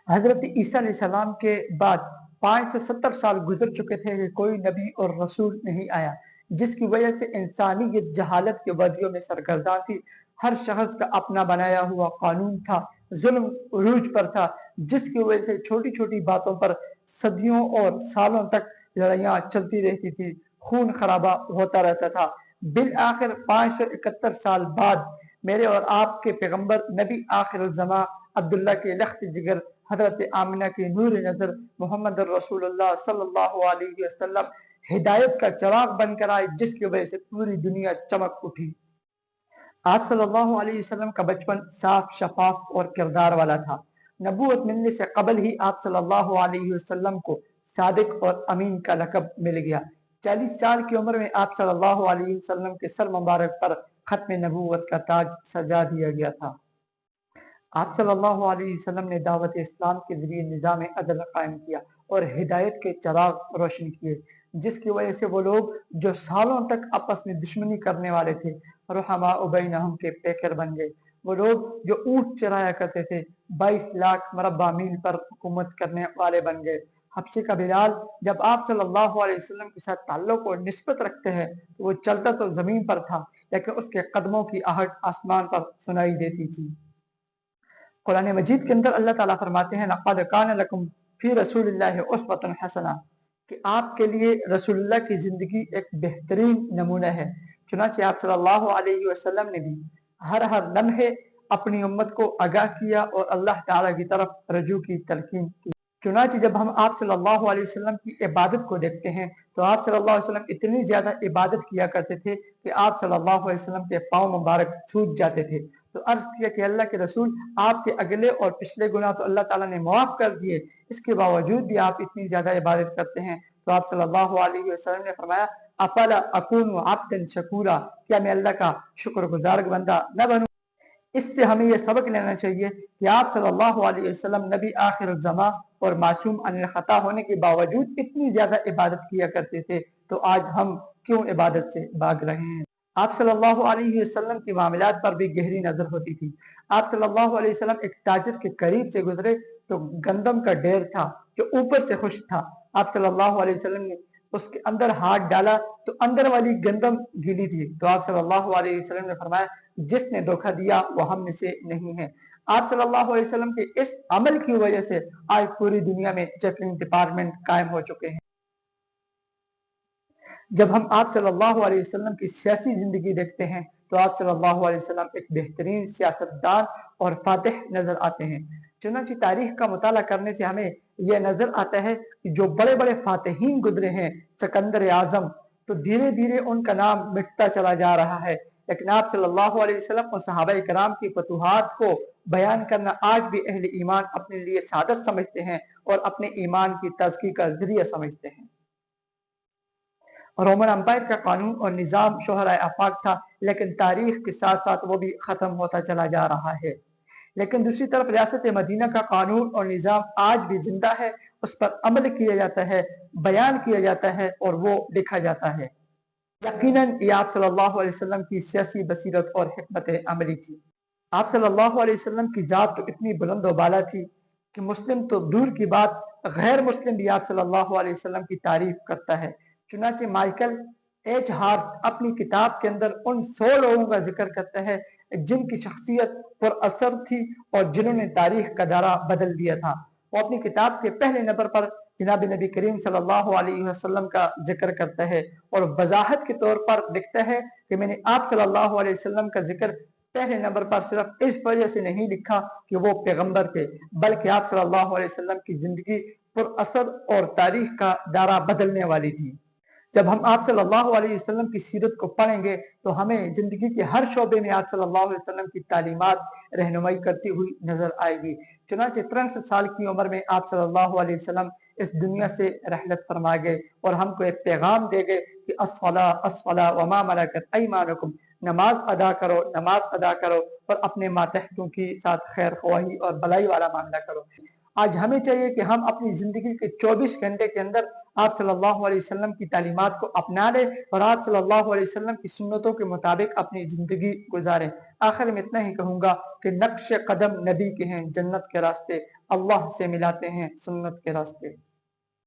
حضرت عیسیٰ علیہ السلام کے بعد 570 سال گزر چکے تھے کہ کوئی نبی اور رسول نہیں آیا، جس کی وجہ سے انسانیت جہالت کے وادیوں میں سرگرداں تھی۔ ہر شخص کا اپنا بنایا ہوا قانون تھا، ظلم عروج پر تھا، جس کی وجہ سے چھوٹی چھوٹی باتوں پر صدیوں اور سالوں تک لڑائیاں چلتی رہتی تھی، خون خرابہ ہوتا رہتا تھا۔ بالآخر 571 سال بعد میرے اور آپ کے پیغمبر نبی آخر الزماں عبداللہ کے لخت جگر حضرت آمنہ کی نور نظر محمد رسول اللہ صلی اللہ علیہ وسلم ہدایت کا چراغ بن کر آئے، جس کی وجہ سے پوری دنیا چمک اٹھی۔ آپ صلی اللہ علیہ وسلم کا بچپن صاف شفاف اور کردار والا تھا۔ نبوت ملنے سے قبل ہی آپ صلی اللہ علیہ وسلم کو صادق اور امین کا لقب مل گیا۔ 40 سال کی عمر میں آپ صلی اللہ علیہ وسلم کے سر مبارک پر ختم نبوت کا تاج سجا دیا گیا تھا۔ آپ صلی اللہ علیہ وسلم نے دعوت اسلام کے ذریعے نظام عدل قائم کیا اور ہدایت کے چراغ روشن کیے، جس کی وجہ سے وہ لوگ جو سالوں تک آپس میں دشمنی کرنے والے تھے، رحماء بینہم کے پیکر بن گئے۔ وہ لوگ جو اونٹ چرایا کرتے تھے 22 لاکھ مربع میل پر حکومت کرنے والے بن گئے۔ حبشے کا بلال جب آپ صلی اللہ علیہ وسلم کے ساتھ تعلق اور نسبت رکھتے ہیں تو وہ چلتا تو زمین پر تھا، لیکن اس کے قدموں کی آہٹ آسمان پر سنائی دیتی تھی۔ قرآن مجید کے اندر اللہ تعالیٰ فرماتے ہیں لَقَدْ كَانَ لَكُمْ فِي رَسُولِ اللَّهِ أُسْوَةٌ حَسَنَةٌ کہ آپ کے لیے رسول اللہ کی زندگی ایک بہترین نمونہ ہے۔ چنانچہ آپ صلی اللہ علیہ وسلم نے بھی ہر لمحے اپنی امت کو آگاہ کیا اور اللہ تعالیٰ کی طرف رجوع کی تلقین کی۔ چنانچہ جب ہم آپ صلی اللہ علیہ وسلم کی عبادت کو دیکھتے ہیں تو آپ صلی اللہ علیہ وسلم اتنی زیادہ عبادت کیا کرتے تھے کہ آپ صلی اللہ علیہ وسلم کے پاؤں مبارک چھوٹ جاتے تھے۔ تو عرض کیا کہ اللہ کے رسول آپ کے اگلے اور پچھلے گناہ تو اللہ تعالیٰ نے معاف کر دیے، اس کے باوجود بھی آپ اتنی زیادہ عبادت کرتے ہیں۔ تو آپ صلی اللہ علیہ وسلم نے فرمایا افلا اکون عبدا شکورا، کیا میں اللہ کا شکر گزار بندہ نہ بنوں؟ اس سے ہمیں یہ سبق لینا چاہیے کہ آپ صلی اللہ علیہ وسلم نبی آخر الزماں اور معصوم عن الخطا ہونے کے باوجود اتنی زیادہ عبادت کیا کرتے تھے، تو آج ہم کیوں عبادت سے بھاگ رہے ہیں؟ آپ صلی اللہ علیہ وسلم کی معاملات پر بھی گہری نظر ہوتی تھی۔ آپ صلی اللہ علیہ وسلم ایک تاجر کے قریب سے گزرے تو گندم کا ڈھیر تھا جو اوپر سے خشک تھا۔ آپ صلی اللہ علیہ وسلم نے اس کے اندر ہاتھ ڈالا تو اندر والی گندم گیلی تھی، تو آپ صلی اللہ علیہ وسلم نے فرمایا جس نے دھوکہ دیا وہ ہم میں سے نہیں ہے۔ آپ صلی اللہ علیہ وسلم کے اس عمل کی وجہ سے آج پوری دنیا میں چیکنگ ڈپارٹمنٹ قائم ہو چکے ہیں۔ جب ہم آپ صلی اللہ علیہ وسلم کی سیاسی زندگی دیکھتے ہیں تو آپ صلی اللہ علیہ وسلم ایک بہترین سیاستدان اور فاتح نظر آتے ہیں۔ چنانچہ تاریخ کا مطالعہ کرنے سے ہمیں یہ نظر آتا ہے کہ جو بڑے بڑے فاتحین گزرے ہیں، سکندر اعظم، تو دھیرے دھیرے ان کا نام مٹتا چلا جا رہا ہے، لیکن آپ صلی اللہ علیہ وسلم اور صحابہ کرام کی فتوحات کو بیان کرنا آج بھی اہل ایمان اپنے لیے سعادت سمجھتے ہیں اور اپنے ایمان کی تزکی کا ذریعہ سمجھتے ہیں۔ رومن امپائر کا قانون اور نظام شہرائے آفاق تھا، لیکن تاریخ کے ساتھ ساتھ وہ بھی ختم ہوتا چلا جا رہا ہے۔ لیکن دوسری طرف ریاست مدینہ کا قانون اور نظام آج بھی زندہ ہے، اس پر عمل کیا جاتا ہے، بیان کیا جاتا ہے اور وہ لکھا جاتا ہے۔ یقیناً یہ آپ صلی اللہ علیہ وسلم کی سیاسی بصیرت اور حکمت عملی تھی۔ آپ صلی اللہ علیہ وسلم کی ذات تو اتنی بلند و بالا تھی کہ مسلم تو دور کی بات غیر مسلم بھی آپ صلی اللہ علیہ وسلم کی تعریف کرتا ہے۔ چنانچہ مائیکل ایچ ہارٹ اپنی کتاب کے اندر ان 100 لوگوں کا ذکر کرتا ہے جن کی شخصیت پر اثر تھی اور جنہوں نے تاریخ کا دارہ بدل دیا تھا۔ وہ اپنی کتاب کے پہلے نمبر پر جناب نبی کریم صلی اللہ علیہ وسلم کا ذکر کرتا ہے اور وضاحت کے طور پر لکھتا ہے کہ میں نے آپ صلی اللہ علیہ وسلم کا ذکر پہلے نمبر پر صرف اس وجہ سے نہیں لکھا کہ وہ پیغمبر تھے، بلکہ آپ صلی اللہ علیہ وسلم کی زندگی پر اثر اور تاریخ کا دارہ بدلنے والی تھی۔ جب ہم آپ صلی اللہ علیہ وسلم کی سیرت کو پڑھیں گے تو ہمیں زندگی کے ہر شعبے میں آپ صلی اللہ علیہ وسلم کی تعلیمات رہنمائی کرتی ہوئی نظر آئے گی۔ چنانچہ 63 سال کی عمر میں آپ صلی اللہ علیہ وسلم اس دنیا سے رحلت فرما گئے اور ہم کو ایک پیغام دے گئے کہ الصلاۃ وما ملکت ایمانکم، نماز ادا کرو، نماز ادا کرو اور اپنے ماتحتوں کے ساتھ خیر خواہی اور بھلائی والا معاملہ کرو۔ آج ہمیں چاہیے کہ ہم اپنی زندگی کے 24 گھنٹے کے اندر آپ صلی اللہ علیہ وسلم کی تعلیمات کو اپنا لیں اور آپ صلی اللہ علیہ وسلم کی سنتوں کے مطابق اپنی زندگی گزاریں۔ آخر میں اتنا ہی کہوں گا کہ نقش قدم نبی کے ہیں جنت کے راستے، اللہ سے ملاتے ہیں سنت کے راستے۔